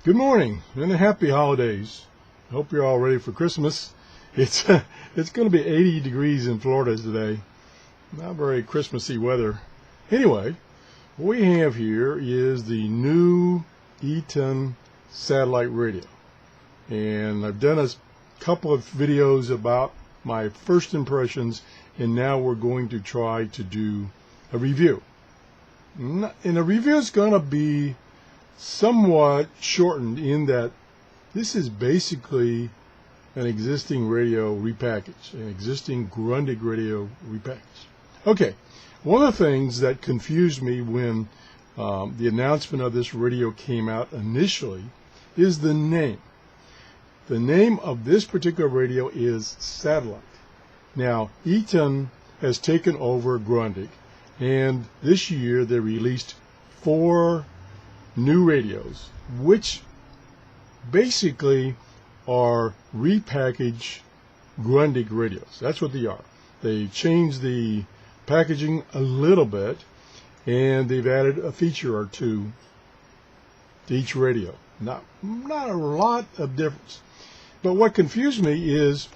Good morning and happy holidays. I hope you're all ready for Christmas. It's going to be 80 degrees in Florida today. Not very Christmassy weather. Anyway, what we have here is the new Eton Satellite Radio. And I've done a couple of videos about my first impressions, and now we're going to try to do a review. And the review is going to be somewhat shortened in that this is basically an existing radio repackaged, an existing Grundg radio repackaged. Okay, one of the things that confused me when the announcement of this radio came out initially is the name. The name of this particular radio is Satellite. Now, Eton has taken over Grundg, and this year they released 4 new radios, which basically are repackaged Grundg radios. That's what they are. They changed the packaging a little bit, and they've added a feature or two to each radio. Not a lot of difference. But what confused me is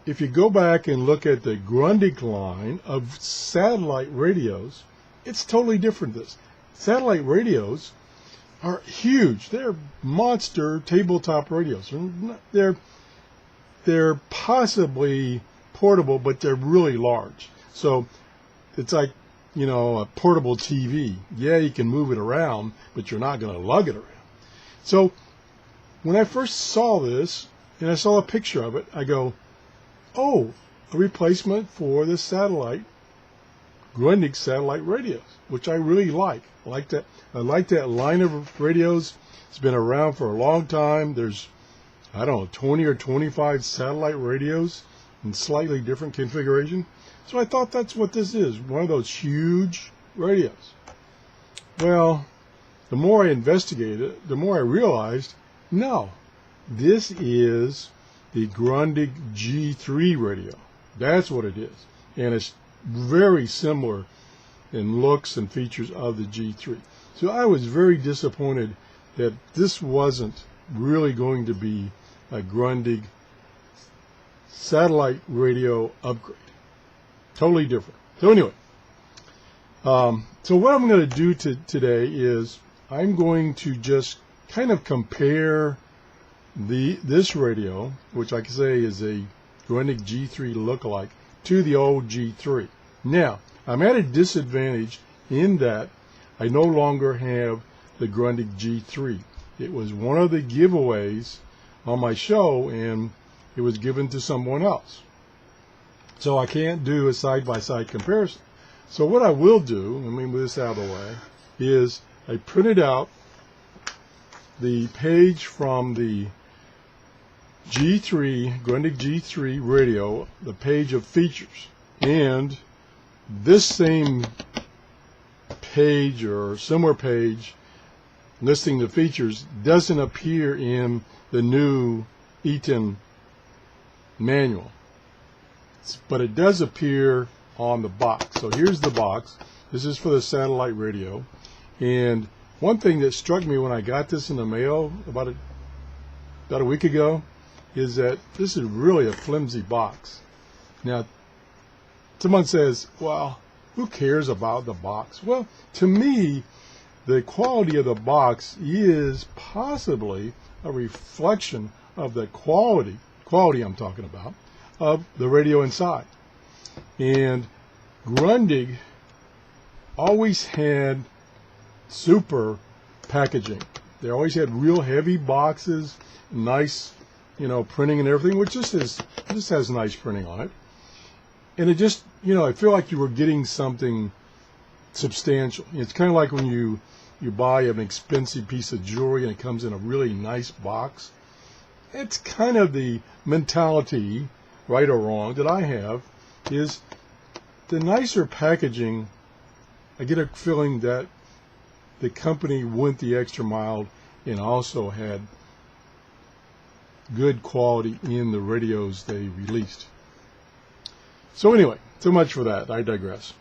if you go back and look at the Grundg line of satellite radios, it's totally different. This satellite radios are huge. They're monster tabletop radios. They're possibly portable, but they're really large. So it's like, you know, a portable TV. Yeah, you can move it around, but you're not going to lug it around. So when I first saw this, and I saw a picture of it, I go, oh, a replacement for the satellite, Grundg satellite radios, which I really like. I like that line of radios. It's been around for a long time. There's, I don't know, 20 or 25 satellite radios in slightly different configuration. So I thought that's what this is, one of those huge radios. Well, the more I investigated, the more I realized, no, this is the Grundg G3 radio. That's what it is. And it's very similar in looks and features of the G3. So I was very disappointed that this wasn't really going to be a Grundg satellite radio upgrade. Totally different. So anyway, so what I'm going to do today is I'm going to just kind of compare this radio, which I can say is a Grundg G3 lookalike, to the old G3. Now, I'm at a disadvantage in that I no longer have the Grundg G3. It was one of the giveaways on my show, and it was given to someone else. So I can't do a side-by-side comparison. So what I will do, let me move this out of the way, is I printed out the page from the G3, Grundg G3 radio, the page of features. And this same page or similar page listing the features doesn't appear in the new Eton manual, but it does appear on the box. So here's the box. This is for the satellite radio. And one thing that struck me when I got this in the mail about a week ago is that this is really a flimsy box. Now, someone says, well, who cares about the box? Well, to me, the quality of the box is possibly a reflection of the quality I'm talking about, of the radio inside. And Grundg always had super packaging. They always had real heavy boxes, nice, you know, printing and everything, which this has nice printing on it. And it just, you know, I feel like you were getting something substantial. It's kind of like when you buy an expensive piece of jewelry and it comes in a really nice box. It's kind of the mentality, right or wrong, that I have, is the nicer packaging, I get a feeling that the company went the extra mile and also had good quality in the radios they released. So anyway, so much for that. I digress.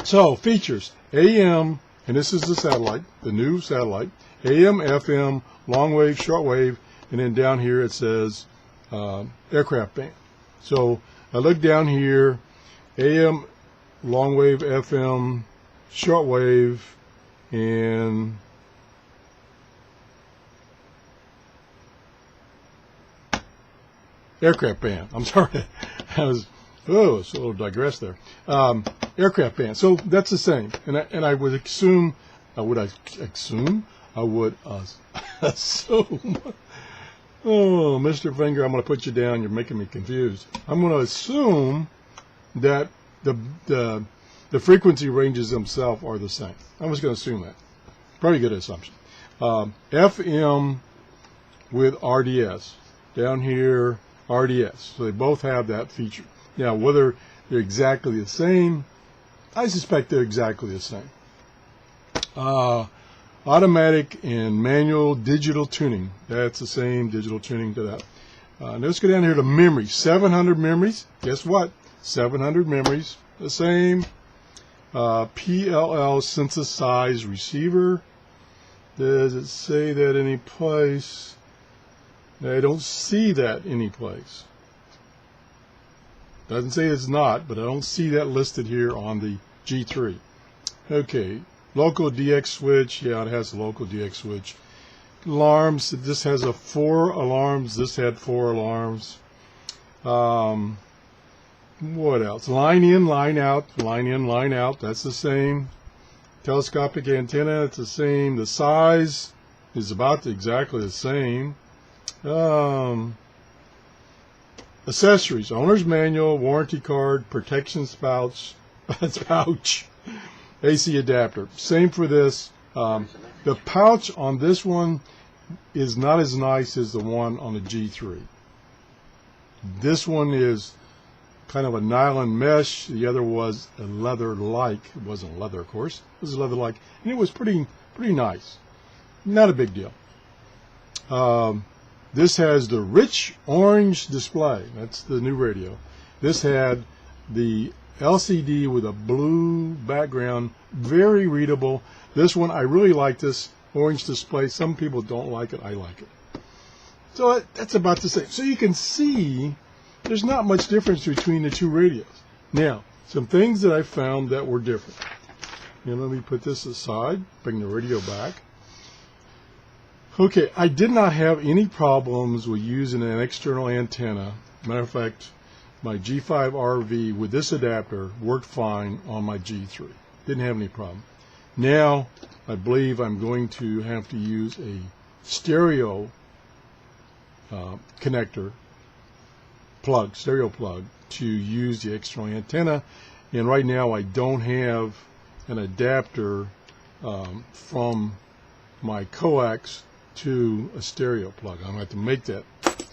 So features: AM, and this is the satellite, the new satellite, AM, FM, long wave, short wave, and then down here it says aircraft band. So I look down here, AM, long wave, FM, short wave, and aircraft band. I'm sorry, I was so digress there. Aircraft band. So that's the same, and I would assume. I would assume. Oh, Mr. Finger, I'm going to put you down. You're making me confused. I'm going to assume that the frequency ranges themselves are the same. I'm just going to assume that. Probably a good assumption. FM with RDS. Down here, RDS. So they both have that feature. Now, whether they're exactly the same, I suspect they're exactly the same. Automatic and manual digital tuning. That's the same digital tuning to that. Let's go down here to memory. 700 memories. Guess what? 700 memories. The same. PLL synthesized receiver. Does it say that any place? I don't see that any place. Doesn't say it's not, but I don't see that listed here on the G3. Okay. Local DX switch, yeah, it has a local DX switch. Alarms, this has 4 alarms, this had 4 alarms. What else? Line in, line out, line in, line out, that's the same. Telescopic antenna, it's the same. The size is about exactly the same. Accessories, owner's manual, warranty card, protection pouch, AC adapter. Same for this. The pouch on this one is not as nice as the one on the G3. This one is kind of a nylon mesh. The other was a leather-like. It wasn't leather, of course. It was leather-like, and it was pretty nice. Not a big deal. This has the rich orange display. That's the new radio. This had the LCD with a blue background, very readable. This one, I really like this orange display. Some people don't like it. I like it. So that's about the same. So you can see there's not much difference between the two radios. Now, some things that I found that were different. And let me put this aside, bring the radio back. Okay, I did not have any problems with using an external antenna. Matter of fact, my G5RV with this adapter worked fine on my G3. Didn't have any problem. Now, I believe I'm going to have to use a stereo connector plug, stereo plug, to use the external antenna. And right now I don't have an adapter from my coax to a stereo plug. I'm going to have to make that.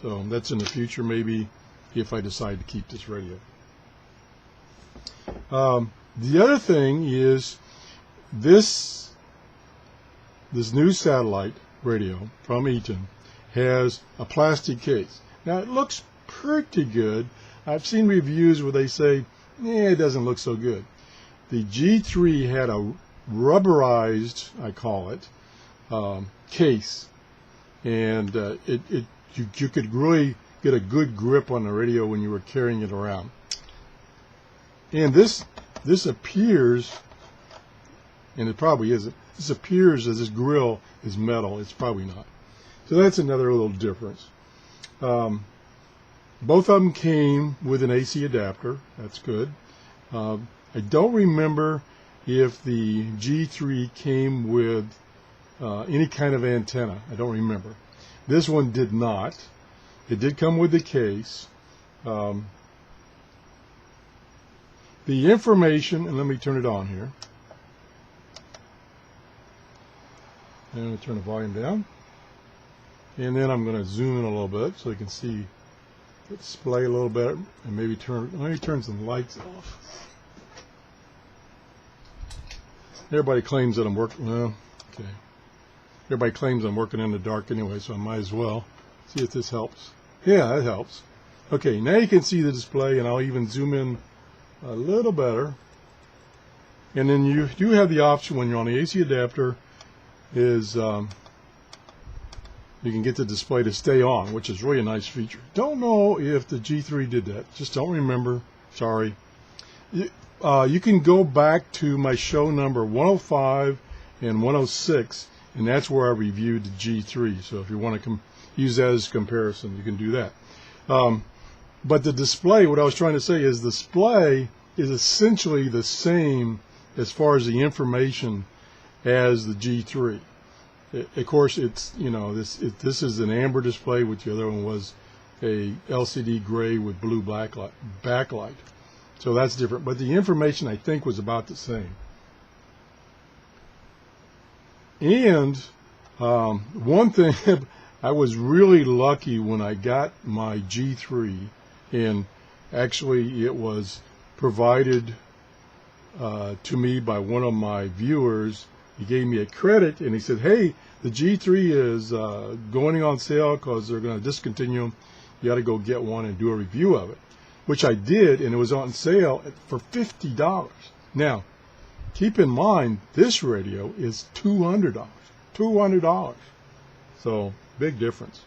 So that's in the future, maybe, if I decide to keep this radio. The other thing is this new satellite radio from Eton has a plastic case. Now it looks pretty good. I've seen reviews where they say, it doesn't look so good. The G3 had a rubberized, I call it, case, and you could really get a good grip on the radio when you were carrying it around. And this appears, and it probably isn't, this appears as this grill is metal. It's probably not. So that's another little difference. Both of them came with an AC adapter. That's good. I don't remember if the G3 came with any kind of antenna. I don't remember. This one did not. It did come with the case. The information, and let me turn it on here. And I'm going to turn the volume down. And then I'm going to zoom in a little bit so you can see the display a little bit, and maybe turn some lights off. Everybody claims that I'm working, well, okay. Everybody claims I'm working in the dark anyway, so I might as well see if this helps. Yeah, that helps. Okay, now you can see the display, and I'll even zoom in a little better. And then you do have the option when you're on the AC adapter is you can get the display to stay on, which is really a nice feature. Don't know if the G3 did that. Just don't remember. Sorry. You can go back to my show number 105 and 106, and that's where I reviewed the G3. So if you want to use that as a comparison, you can do that. But the display, what I was trying to say is the display is essentially the same as far as the information as the G3. Of course, it's, you know, this is an amber display, which the other one was a LCD gray with blue backlight. So that's different. But the information, I think, was about the same. And one thing, I was really lucky when I got my G3, and actually it was provided to me by one of my viewers. He gave me a credit, and he said, hey, the G3 is going on sale because they're going to discontinue them. You got to go get one and do a review of it, which I did, and it was on sale for $50. Now, keep in mind, this radio is $200. $200. So, big difference.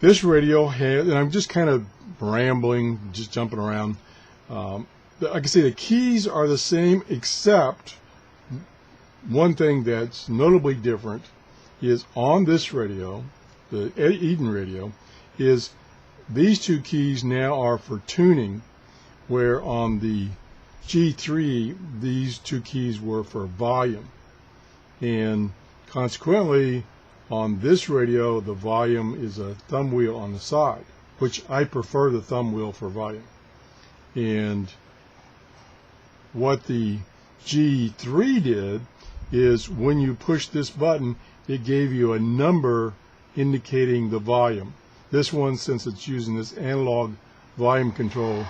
This radio had, and I'm just kind of rambling, just jumping around. Like I say, the keys are the same, except one thing that's notably different is on this radio, the Eton radio, is these two keys now are for tuning, where on the G3, these two keys were for volume. And consequently, on this radio, the volume is a thumb wheel on the side, which I prefer the thumb wheel for volume. And what the G3 did is when you push this button, it gave you a number indicating the volume. This one, since it's using this analog volume control,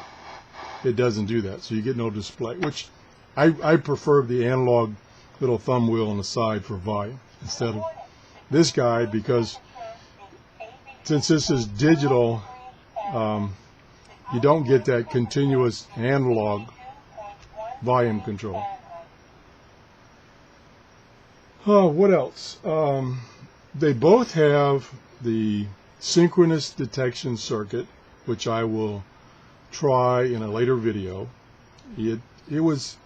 it doesn't do that, so you get no display, which I prefer the analog little thumb wheel on the side for volume instead of this guy, because since this is digital, you don't get that continuous analog volume control. Oh, what else? They both have the synchronous detection circuit, which I will try in a later video. It was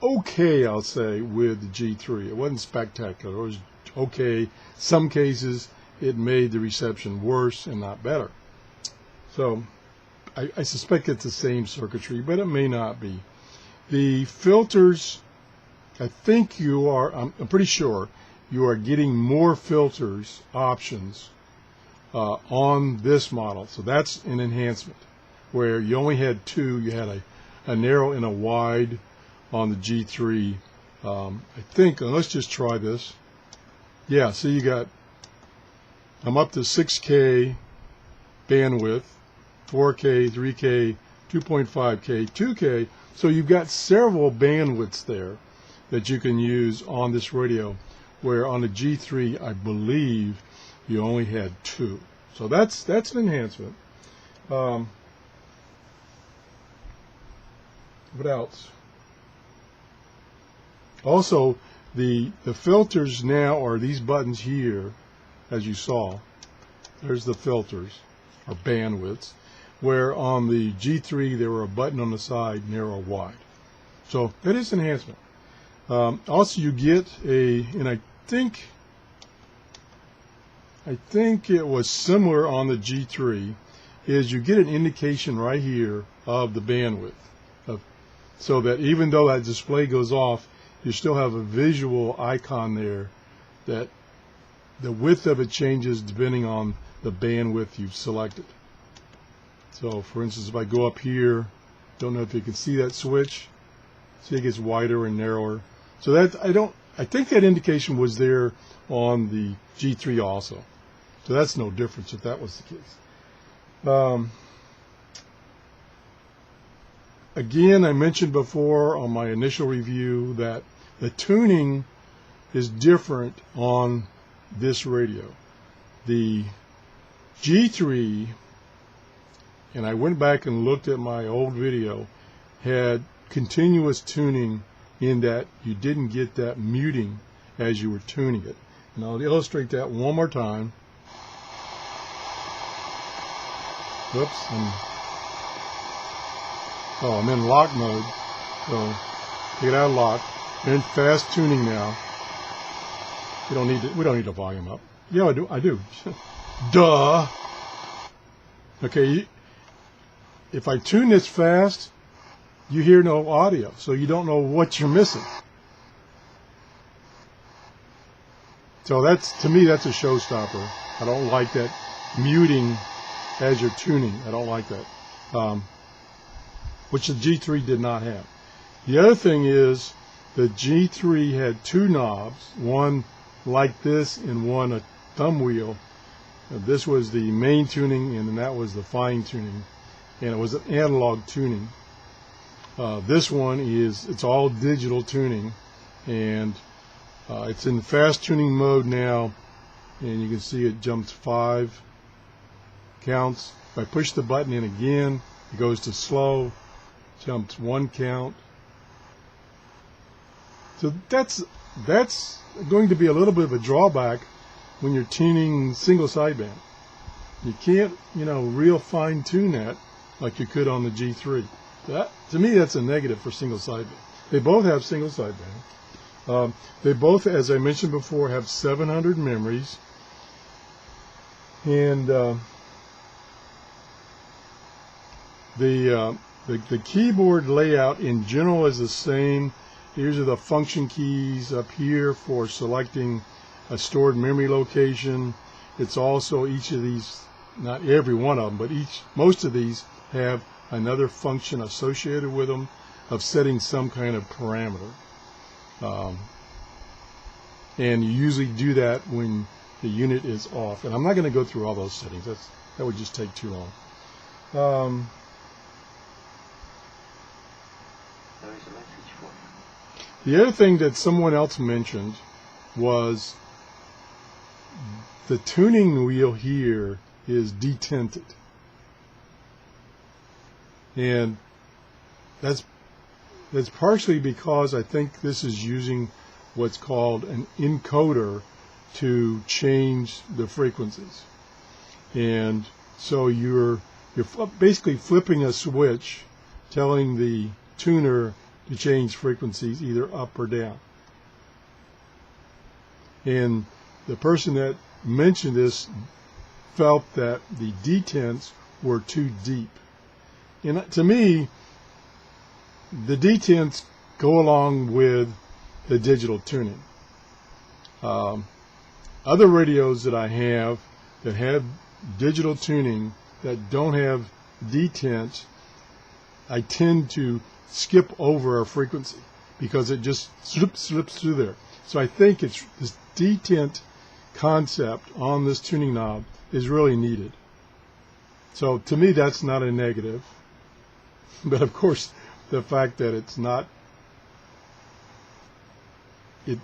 okay, I'll say, with the G3. It wasn't spectacular. It was okay. Some cases it made the reception worse and not better. So I suspect it's the same circuitry, but it may not be. The filters, I think I'm pretty sure you are getting more filters options on this model. So that's an enhancement, where you only had two. You had a narrow and a wide on the G3. I think, let's just try this. Yeah, so you got, I'm up to 6K bandwidth, 4K, 3K, 2.5K, 2K. So you've got several bandwidths there that you can use on this radio, where on the G3, I believe you only had two. So that's an enhancement. What else? Also, the filters now are these buttons here, as you saw. There's the filters, or bandwidths, where on the G3 there were a button on the side, narrow, wide. So that is enhancement. Also, you get and I think it was similar on the G3, is you get an indication right here of the bandwidth, so that even though that display goes off, you still have a visual icon there that the width of it changes depending on the bandwidth you've selected. So for instance, if I go up here, don't know if you can see that switch. See, it gets wider and narrower. So that I think that indication was there on the G3 also. So that's no difference if that was the case. Again, I mentioned before on my initial review that the tuning is different on this radio. The G3, and I went back and looked at my old video, had continuous tuning in that you didn't get that muting as you were tuning it. And I'll illustrate that one more time. Whoops. I'm in lock mode. So take it out of lock. We're in fast tuning now. We don't need to volume up. Yeah, I do. Duh. Okay, if I tune this fast, you hear no audio, so you don't know what you're missing. So to me, that's a showstopper. I don't like that muting as you're tuning. I don't like that, which the G3 did not have. The other thing is the G3 had two knobs, one like this and one a thumb wheel. This was the main tuning, and then that was the fine tuning, and it was an analog tuning. This one it's all digital tuning, and it's in fast tuning mode now, and you can see it jumps 5 counts. If I push the button in again, it goes to slow, jumps 1 count. So that's going to be a little bit of a drawback when you're tuning single sideband. You can't, real fine tune that like you could on the G3. To me, that's a negative for single sideband. They both have single sideband. They both, as I mentioned before, have 700 memories. And the keyboard layout in general is the same. These are the function keys up here for selecting a stored memory location. It's also each of these, not every one of them, but most of these have another function associated with them of setting some kind of parameter. And you usually do that when the unit is off. And I'm not going to go through all those settings. That would just take too long. The other thing that someone else mentioned was the tuning wheel here is detinted. And that's partially because I think this is using what's called an encoder to change the frequencies. And so you're basically flipping a switch telling the tuner to change frequencies either up or down. And the person that mentioned this felt that the detents were too deep. And to me, the detents go along with the digital tuning. Other radios that I have that have digital tuning that don't have detents, I tend to skip over a frequency because it just slips through there. So I think it's this detent concept on this tuning knob is really needed. So to me, that's not a negative. But of course, the fact that it's not,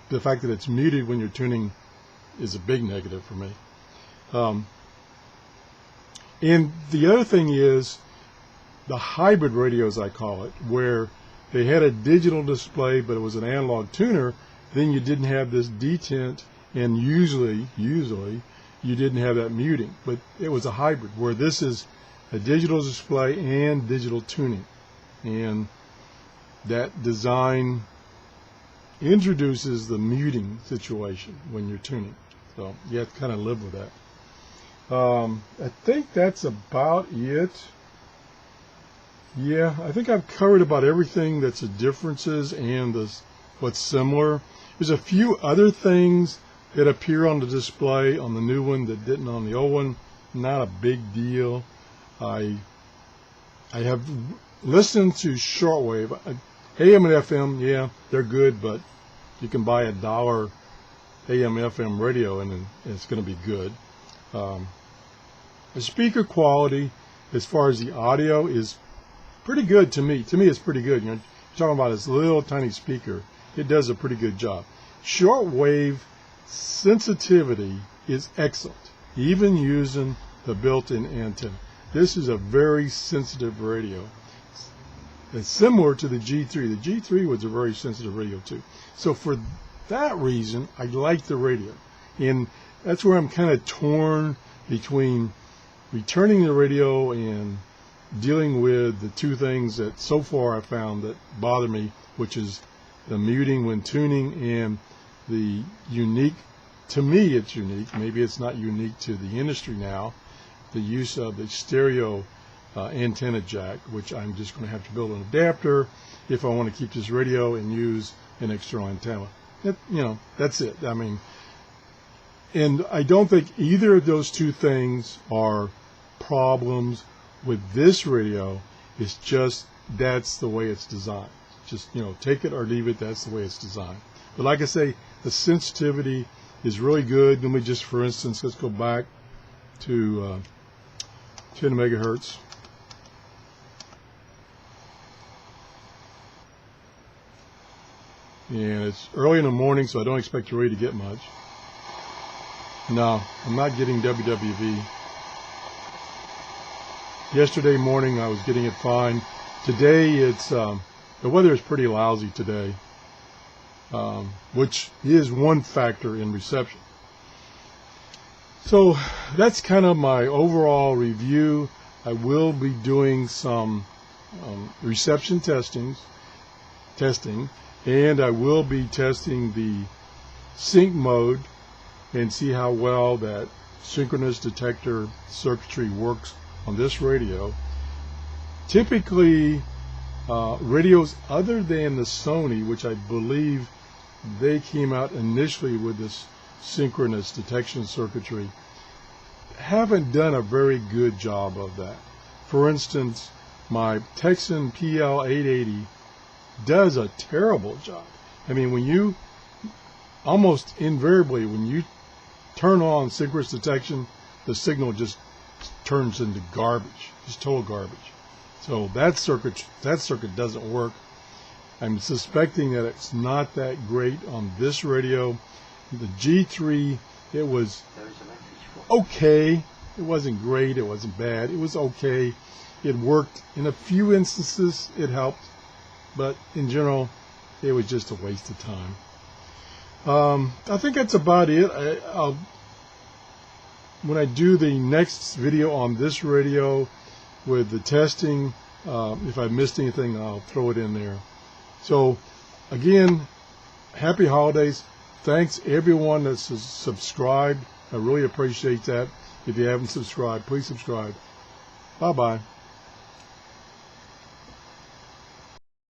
the fact that it's muted when you're tuning is a big negative for me. And the other thing is the hybrid radios, I call it, where they had a digital display but it was an analog tuner. Then you didn't have this detent, and usually you didn't have that muting, but it was a hybrid where this is a digital display and digital tuning, and that design introduces the muting situation when you're tuning. So you have to kind of live with that. I think that's about it. Yeah, I think I've covered about everything that's the differences and what's similar. There's a few other things that appear on the display on the new one that didn't on the old one. Not a big deal. I have listened to shortwave. AM and FM, yeah, they're good, but you can buy a $1 AM FM radio and it's going to be good. The speaker quality, as far as the audio, is pretty good to me. To me, it's pretty good. You're talking about this little tiny speaker. It does a pretty good job. Shortwave sensitivity is excellent, even using the built-in antenna. This is a very sensitive radio. It's similar to the G3. The G3 was a very sensitive radio too. So for that reason, I like the radio. And that's where I'm kind of torn between returning the radio and dealing with the two things that so far I found that bother me, which is the muting when tuning and the unique, to me it's unique, maybe it's not unique to the industry now, the use of the stereo antenna jack, which I'm just going to have to build an adapter if I want to keep this radio and use an external antenna. That's it. I mean, and I don't think either of those two things are problems with this radio. It's just that's the way it's designed. Just, take it or leave it. That's the way it's designed. But like I say, the sensitivity is really good. Let me just, for instance, let's go back to 10 megahertz. And it's early in the morning, so I don't expect the radio to get much. No, I'm not getting WWV. Yesterday morning I was getting it fine. Today it's the weather is pretty lousy today, which is one factor in reception. So that's kind of my overall review. I will be doing some reception testing, and I will be testing the sync mode and see how well that synchronous detector circuitry works on this radio. Typically, radios other than the Sony, which I believe they came out initially with this synchronous detection circuitry, haven't done a very good job of that. For instance, my Texan PL880 does a terrible job. I mean, when you almost invariably, when you turn on synchronous detection, the signal just turns into garbage, just total garbage. So that circuit doesn't work. I'm suspecting that it's not that great on this radio. The G3, it was okay. It wasn't great. It wasn't bad. It was okay. It worked in a few instances. It helped, but in general, it was just a waste of time. I think that's about it. When I do the next video on this radio with the testing, if I missed anything, I'll throw it in there. So again, happy holidays. Thanks everyone that's subscribed. I really appreciate that. If you haven't subscribed, please subscribe. Bye-bye.